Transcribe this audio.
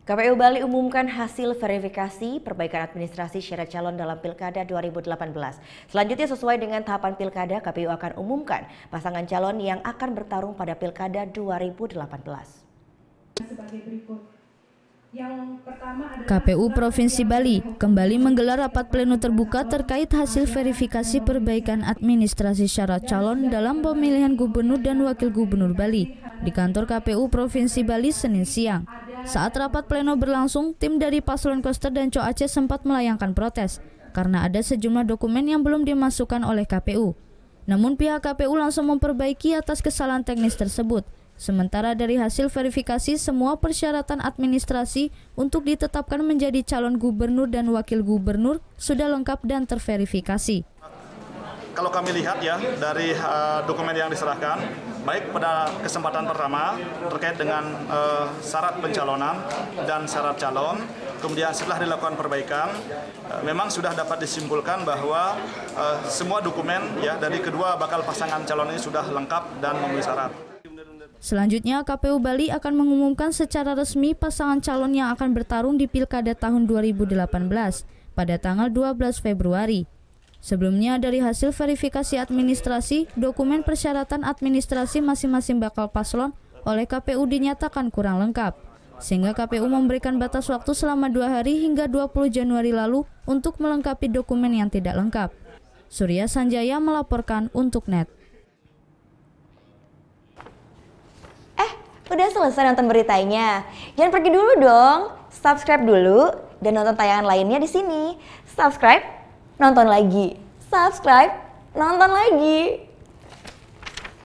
KPU Bali umumkan hasil verifikasi perbaikan administrasi syarat calon dalam Pilkada 2018. Selanjutnya sesuai dengan tahapan Pilkada, KPU akan umumkan pasangan calon yang akan bertarung pada Pilkada 2018. Sebagai berikut. Yang pertama adalah KPU Provinsi Bali kembali menggelar rapat pleno terbuka terkait hasil verifikasi perbaikan administrasi syarat calon dalam pemilihan gubernur dan wakil gubernur Bali di kantor KPU Provinsi Bali Senin siang. Saat rapat pleno berlangsung, tim dari Paslon Koster dan Co Aceh sempat melayangkan protes karena ada sejumlah dokumen yang belum dimasukkan oleh KPU. Namun pihak KPU langsung memperbaiki atas kesalahan teknis tersebut. Sementara dari hasil verifikasi, semua persyaratan administrasi untuk ditetapkan menjadi calon gubernur dan wakil gubernur sudah lengkap dan terverifikasi. Kalau kami lihat ya dari dokumen yang diserahkan, baik pada kesempatan pertama terkait dengan syarat pencalonan dan syarat calon, kemudian setelah dilakukan perbaikan, memang sudah dapat disimpulkan bahwa semua dokumen ya dari kedua bakal pasangan calon ini sudah lengkap dan memenuhi syarat. Selanjutnya, KPU Bali akan mengumumkan secara resmi pasangan calon yang akan bertarung di Pilkada tahun 2018 pada tanggal 12 Februari. Sebelumnya, dari hasil verifikasi administrasi, dokumen persyaratan administrasi masing-masing bakal paslon oleh KPU dinyatakan kurang lengkap, sehingga KPU memberikan batas waktu selama 2 hari hingga 20 Januari lalu untuk melengkapi dokumen yang tidak lengkap. Surya Sanjaya melaporkan untuk NET. Udah selesai nonton beritanya? Jangan pergi dulu dong. Subscribe dulu dan nonton tayangan lainnya di sini. Subscribe, nonton lagi. Subscribe, nonton lagi.